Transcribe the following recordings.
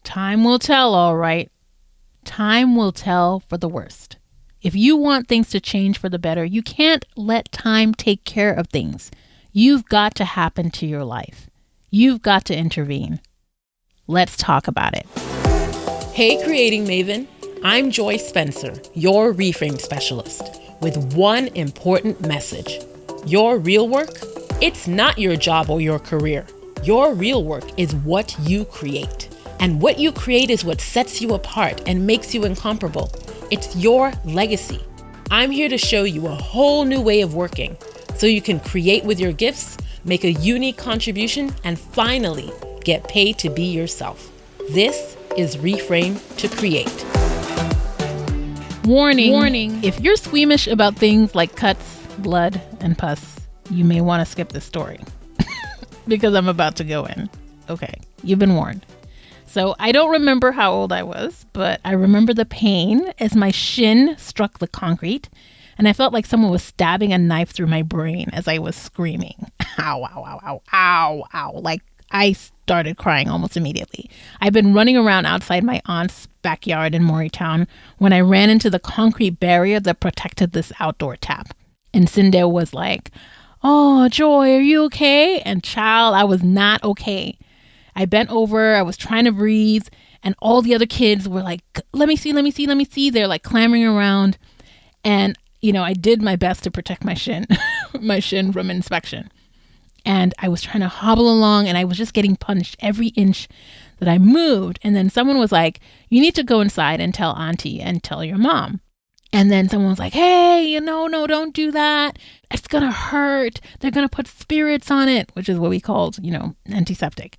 Time will tell, all right. Time will tell for the worst. If you want things to change for the better, you can't let time take care of things. You've got to happen to your life. You've got to intervene. Let's talk about it. Hey, Creating Maven. I'm Joy Spencer, your Reframe specialist, with one important message. Your real work, it's not your job or your career. Your real work is what you create. And what you create is what sets you apart and makes you incomparable. It's your legacy. I'm here to show you a whole new way of working so you can create with your gifts, make a unique contribution, and finally get paid to be yourself. This is Reframe to Create. Warning. If you're squeamish about things like cuts, blood, and pus, you may want to skip this story because I'm about to go in. Okay, you've been warned. So I don't remember how old I was, but I remember the pain as my shin struck the concrete, and I felt like someone was stabbing a knife through my brain as I was screaming. Ow, ow, ow, ow, ow, ow. Like I started crying almost immediately. I'd been running around outside my aunt's backyard in Morrietown when I ran into the concrete barrier that protected this outdoor tap. And Cindy was like, "Oh, Joy, are you okay?" And child, I was not okay. I bent over, I was trying to breathe, and all the other kids were like, let me see. They're like clamoring around. And, I did my best to protect my shin, my shin from inspection. And I was trying to hobble along, and I was just getting punched every inch that I moved. And then someone was like, you need to go inside and tell auntie and tell your mom. And then someone was like, hey, no, don't do that. It's going to hurt. They're going to put spirits on it, which is what we called, antiseptic.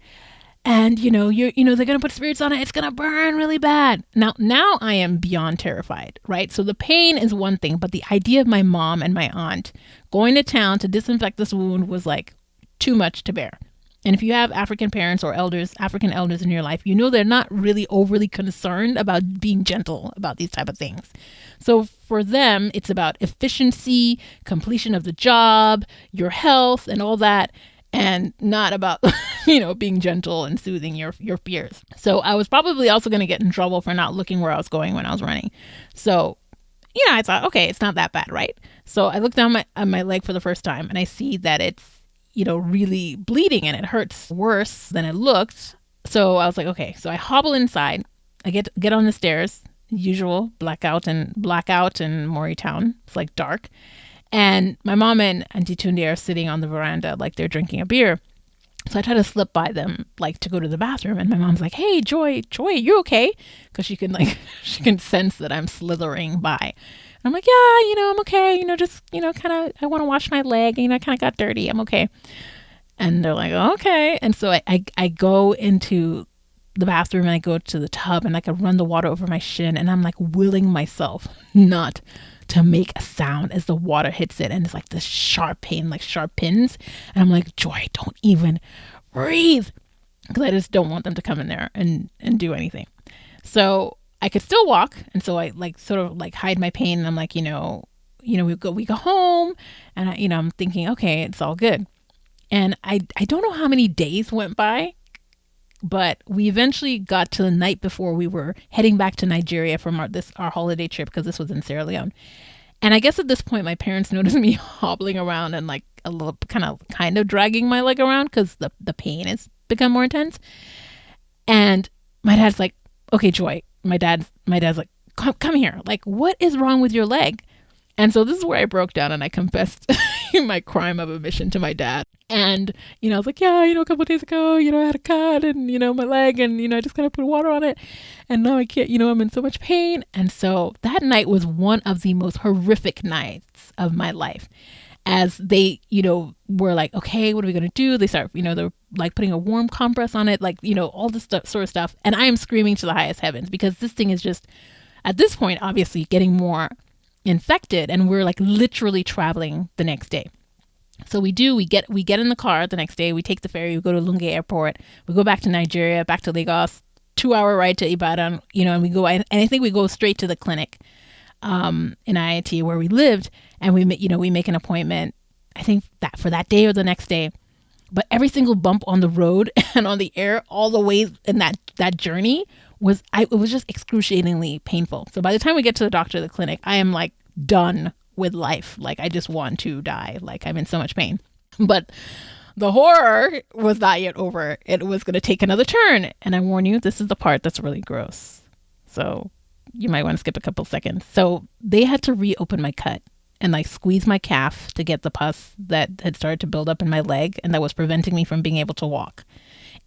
And, they're going to put spirits on it. It's going to burn really bad. Now I am beyond terrified, right? So the pain is one thing, but the idea of my mom and my aunt going to town to disinfect this wound was like too much to bear. And if you have African parents or African elders in your life, they're not really overly concerned about being gentle about these type of things. So for them, it's about efficiency, completion of the job, your health, and all that, and not about, being gentle and soothing your fears. So I was probably also going to get in trouble for not looking where I was going when I was running. So, I thought, okay, it's not that bad, right? So I looked down my leg for the first time, and I see that it's, really bleeding, and it hurts worse than it looked. So I was like, okay. So I hobble inside. I get on the stairs, usual blackout in Morrietown. It's like dark. And my mom and Auntie Tunde are sitting on the veranda like they're drinking a beer. So I try to slip by them like to go to the bathroom. And my mom's like, hey, Joy, you okay? Because she can sense that I'm slithering by. And I'm like, yeah, I'm okay. Just, kind of, I want to wash my leg. I kind of got dirty. I'm okay. And they're like, okay. And so I go into the bathroom and I go to the tub and I run the water over my shin. And I'm like willing myself not to make a sound as the water hits it. And it's like this sharp pain, like sharp pins. And I'm like, Joy, don't even breathe. Because I just don't want them to come in there and do anything. So I could still walk. And so I sort of hide my pain. And I'm like, we go home. And I'm thinking, okay, it's all good. And I don't know how many days went by, but we eventually got to the night before we were heading back to Nigeria from our holiday trip, because this was in Sierra Leone. And I guess at this point, my parents noticed me hobbling around and like a little kind of dragging my leg around because the pain has become more intense. And my dad's like, okay, Joy. My dad's like, come here. Like, what is wrong with your leg? And so this is where I broke down and I confessed my crime of omission to my dad. And, I was like, yeah, a couple of days ago, I had a cut and, my leg and, I just kind of put water on it. And now I can't, I'm in so much pain. And so that night was one of the most horrific nights of my life. As they, were like, okay, what are we going to do? They start, they're like putting a warm compress on it, like, all this sort of stuff. And I am screaming to the highest heavens because this thing is just, at this point, obviously getting more infected. And we're like literally traveling the next day. So we get in the car the next day. We take the ferry. We go to Lunge Airport. We go back to Nigeria, back to Lagos, 2-hour ride to Ibadan, and we go, and I think we go straight to the clinic in IIT where we lived. And we make an appointment, I think that for that day or the next day. But every single bump on the road and on the air all the way in that journey it was just excruciatingly painful. So by the time we get to the doctor, the clinic, I am like done with life. Like I just want to die. Like I'm in so much pain. But the horror was not yet over. It was going to take another turn. And I warn you, this is the part that's really gross. So you might want to skip a couple seconds. So they had to reopen my cut and like squeeze my calf to get the pus that had started to build up in my leg and that was preventing me from being able to walk.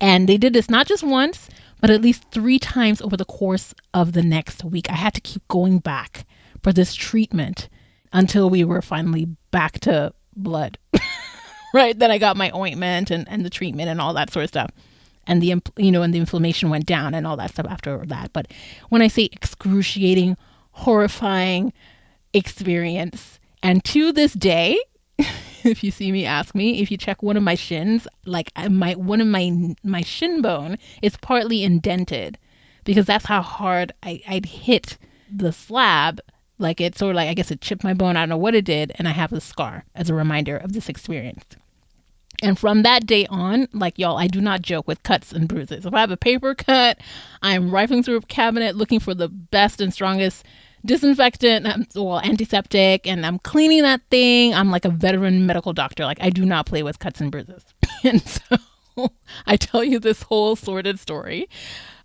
And they did this not just once, but at least 3 times over the course of the next week. I had to keep going back for this treatment until we were finally back to blood, right? Then I got my ointment and the treatment and all that sort of stuff. And and the inflammation went down and all that stuff after that. But when I say excruciating, horrifying experience, and to this day, if you see me, ask me, if you check one of my shins, like one of my shin bone is partly indented because that's how hard I'd hit the slab. Like it sort of like, I guess it chipped my bone. I don't know what it did. And I have a scar as a reminder of this experience. And from that day on, like y'all, I do not joke with cuts and bruises. If I have a paper cut, I'm rifling through a cabinet looking for the best and strongest disinfectant, antiseptic, and I'm cleaning that thing. I'm like a veteran medical doctor. Like I do not play with cuts and bruises. And so I tell you this whole sordid story,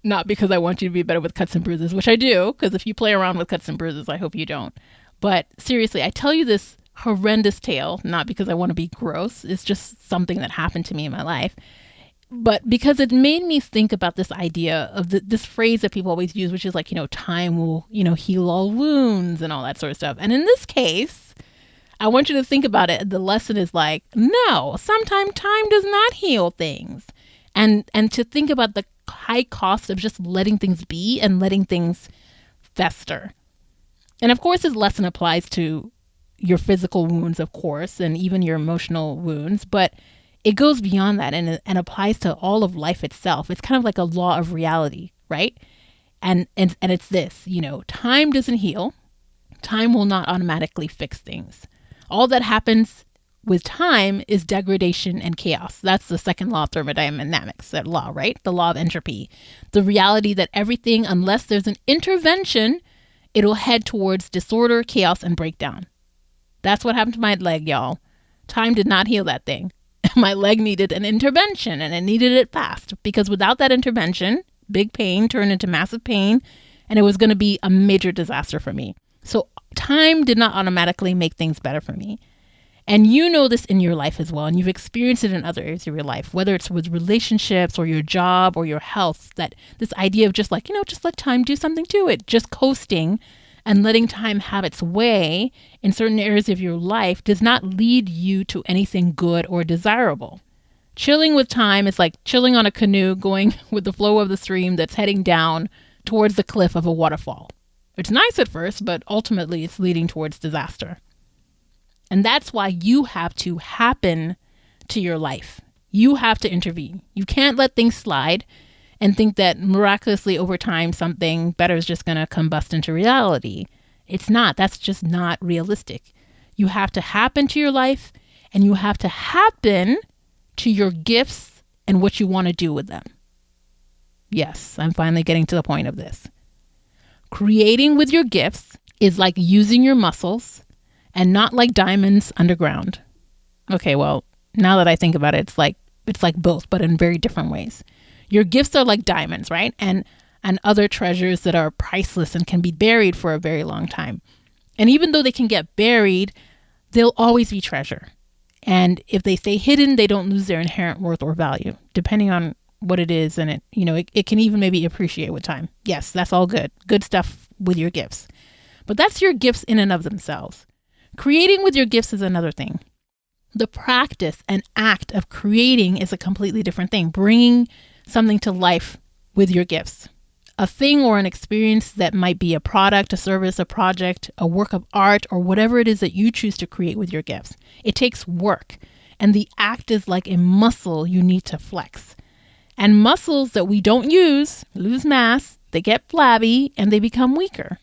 not because I want you to be better with cuts and bruises, which I do, because if you play around with cuts and bruises, I hope you don't. But seriously, I tell you this horrendous tale, not because I want to be gross. It's just something that happened to me in my life. But because it made me think about this idea of this phrase that people always use, which is like, time will, heal all wounds and all that sort of stuff. And in this case, I want you to think about it. The lesson is like, no, sometimes time does not heal things. And to think about the high cost of just letting things be and letting things fester. And of course, this lesson applies to your physical wounds, of course, and even your emotional wounds. But it goes beyond that and applies to all of life itself. It's kind of like a law of reality, right? And it's this, time doesn't heal. Time will not automatically fix things. All that happens with time is degradation and chaos. That's the second law of thermodynamics, that law, right? The law of entropy. The reality that everything, unless there's an intervention, it'll head towards disorder, chaos, and breakdown. That's what happened to my leg, y'all. Time did not heal that thing. My leg needed an intervention, and it needed it fast, because without that intervention, big pain turned into massive pain, and it was going to be a major disaster for me. So time did not automatically make things better for me. And you know this in your life as well, and you've experienced it in other areas of your life, whether it's with relationships or your job or your health, that this idea of just like, just let time do something to it, just coasting and letting time have its way in certain areas of your life does not lead you to anything good or desirable. Chilling with time is like chilling on a canoe going with the flow of the stream that's heading down towards the cliff of a waterfall. It's nice at first, but ultimately it's leading towards disaster. And that's why you have to happen to your life. You have to intervene. You can't let things slide and think that miraculously over time something better is just going to combust into reality. It's not. That's just not realistic. You have to happen to your life, and you have to happen to your gifts and what you want to do with them. Yes, I'm finally getting to the point of this. Creating with your gifts is like using your muscles and not like diamonds underground. Okay, well, now that I think about it, it's like both, but in very different ways. Your gifts are like diamonds, right? And other treasures that are priceless and can be buried for a very long time. And even though they can get buried, they'll always be treasure. And if they stay hidden, they don't lose their inherent worth or value, depending on what it is. And it can even maybe appreciate with time. Yes, that's all good. Good stuff with your gifts. But that's your gifts in and of themselves. Creating with your gifts is another thing. The practice and act of creating is a completely different thing. Bringing something to life with your gifts. A thing or an experience that might be a product, a service, a project, a work of art, or whatever it is that you choose to create with your gifts. It takes work, and the act is like a muscle you need to flex. And muscles that we don't use lose mass, they get flabby, and they become weaker.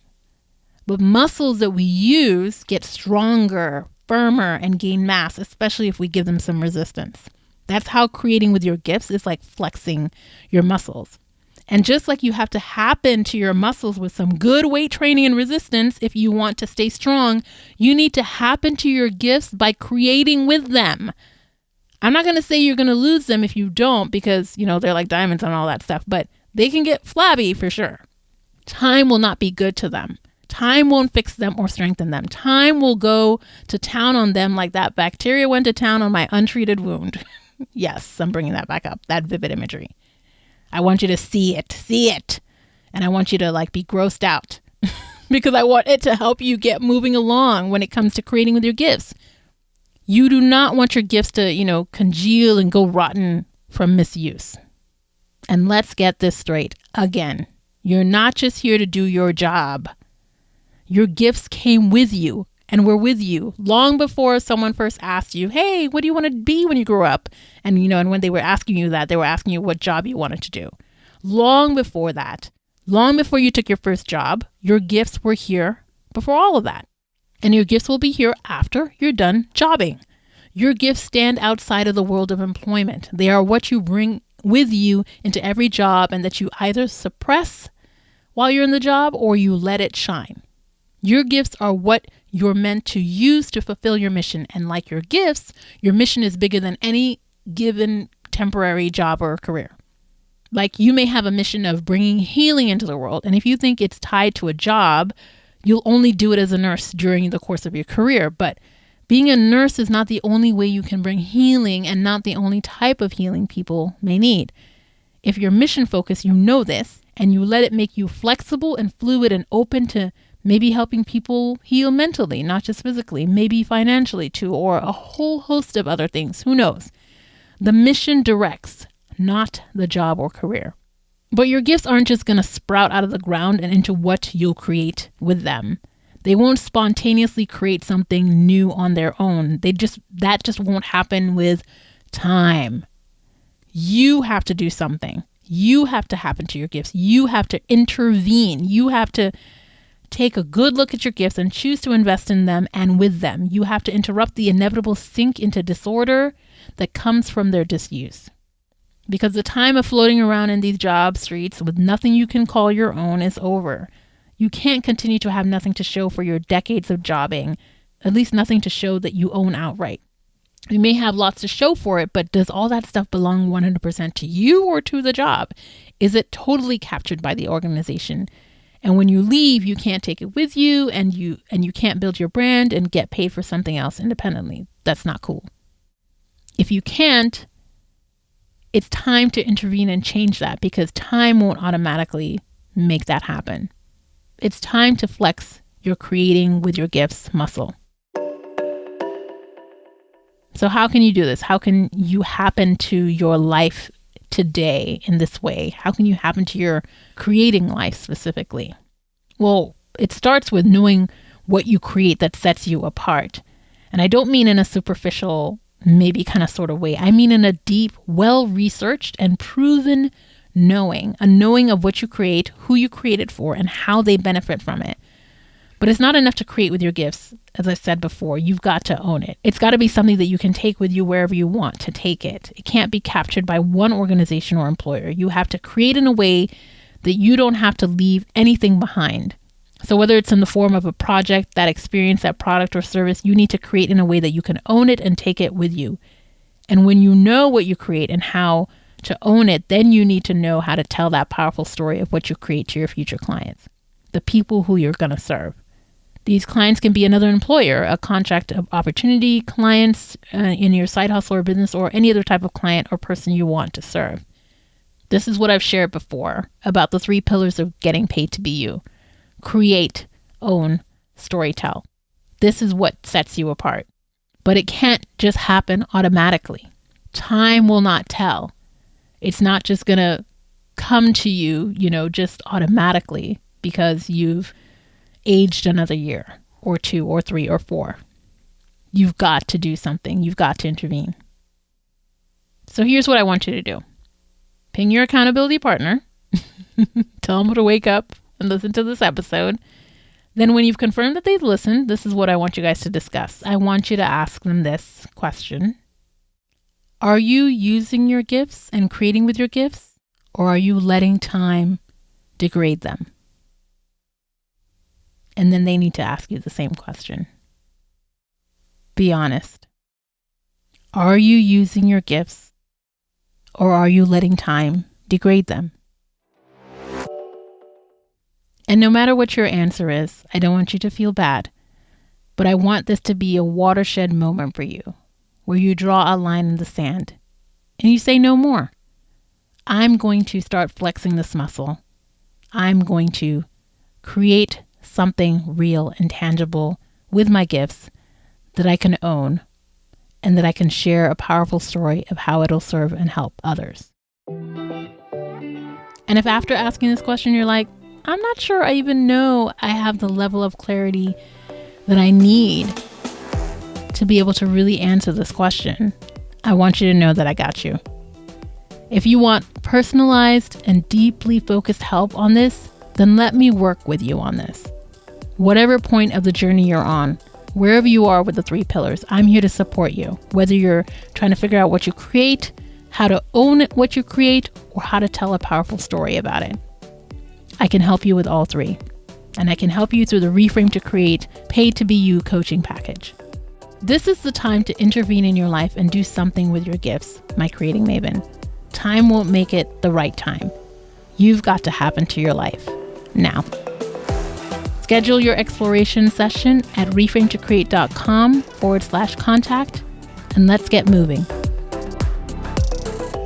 But muscles that we use get stronger, firmer, and gain mass, especially if we give them some resistance. That's how creating with your gifts is like flexing your muscles. And just like you have to happen to your muscles with some good weight training and resistance if you want to stay strong, you need to happen to your gifts by creating with them. I'm not going to say you're going to lose them if you don't, because, they're like diamonds and all that stuff, but they can get flabby for sure. Time will not be good to them. Time won't fix them or strengthen them. Time will go to town on them like that bacteria went to town on my untreated wound. Yes, I'm bringing that back up, that vivid imagery. I want you to see it. And I want you to be grossed out because I want it to help you get moving along when it comes to creating with your gifts. You do not want your gifts to, congeal and go rotten from misuse. And let's get this straight again. You're not just here to do your job. Your gifts came with you and were with you long before someone first asked you, hey, what do you want to be when you grow up? And, and when they were asking you that, they were asking you what job you wanted to do. Long before that, long before you took your first job, your gifts were here before all of that. And your gifts will be here after you're done jobbing. Your gifts stand outside of the world of employment. They are what you bring with you into every job and that you either suppress while you're in the job or you let it shine. Your gifts are what you're meant to use to fulfill your mission. And like your gifts, your mission is bigger than any given temporary job or career. Like you may have a mission of bringing healing into the world. And if you think it's tied to a job, you'll only do it as a nurse during the course of your career. But being a nurse is not the only way you can bring healing and not the only type of healing people may need. If you're mission focused, you know this, and you let it make you flexible and fluid and open to maybe helping people heal mentally, not just physically, maybe financially too, or a whole host of other things. Who knows? The mission directs, not the job or career. But your gifts aren't just going to sprout out of the ground and into what you'll create with them. They won't spontaneously create something new on their own. That just won't happen with time. You have to do something. You have to happen to your gifts. You have to intervene. You have to take a good look at your gifts and choose to invest in them and with them. You have to interrupt the inevitable sink into disorder that comes from their disuse. Because the time of floating around in these job streets with nothing you can call your own is over. You can't continue to have nothing to show for your decades of jobbing, at least nothing to show that you own outright. You may have lots to show for it, but does all that stuff belong 100% to you or to the job? Is it totally captured by the organization? And when you leave, you can't take it with you and you can't build your brand and get paid for something else independently. That's not cool. If you can't, it's time to intervene and change that because time won't automatically make that happen. It's time to flex your creating with your gifts muscle. So how can you do this? How can you happen to your life today in this way? How can you happen to your creating life specifically? Well, it starts with knowing what you create that sets you apart. And I don't mean in a superficial, maybe kind of sort of way. I mean in a deep, well-researched and proven knowing, a knowing of what you create, who you create it for, and how they benefit from it. But it's not enough to create with your gifts. As I said before, you've got to own it. It's got to be something that you can take with you wherever you want to take it. It can't be captured by one organization or employer. You have to create in a way that you don't have to leave anything behind. So whether it's in the form of a project, that experience, that product or service, you need to create in a way that you can own it and take it with you. And when you know what you create and how to own it, then you need to know how to tell that powerful story of what you create to your future clients, the people who you're going to serve. These clients can be another employer, a contract of opportunity, clients in your side hustle or business, or any other type of client or person you want to serve. This is what I've shared before about the 3 pillars of getting paid to be you. Create, own, storytell. This is what sets you apart. But it can't just happen automatically. Time will not tell. It's not just going to come to you, just automatically because you've aged another year or 2 or 3 or 4. You've got to do something. You've got to intervene. So here's what I want you to do. Ping your accountability partner. Tell them to wake up and listen to this episode. Then when you've confirmed that they've listened, this is what I want you guys to discuss. I want you to ask them this question. Are you using your gifts and creating with your gifts, or are you letting time degrade them? And then they need to ask you the same question. Be honest. Are you using your gifts, or are you letting time degrade them? And no matter what your answer is, I don't want you to feel bad, but I want this to be a watershed moment for you, where you draw a line in the sand and you say no more. I'm going to start flexing this muscle. I'm going to create something real and tangible with my gifts that I can own and that I can share a powerful story of how it'll serve and help others. And if after asking this question, you're like, I'm not sure I even know I have the level of clarity that I need to be able to really answer this question, I want you to know that I got you. If you want personalized and deeply focused help on this, then let me work with you on this. Whatever point of the journey you're on, wherever you are with the 3 pillars, I'm here to support you. Whether you're trying to figure out what you create, how to own what you create, or how to tell a powerful story about it. I can help you with all 3. And I can help you through the Reframe to Create Paid to Be You coaching package. This is the time to intervene in your life and do something with your gifts, my creating maven. Time won't make it the right time. You've got to happen to your life now. Schedule your exploration session at reframetocreate.com/contact, and let's get moving.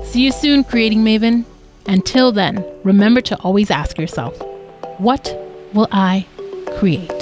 See you soon, creating maven. Until then, remember to always ask yourself, what will I create?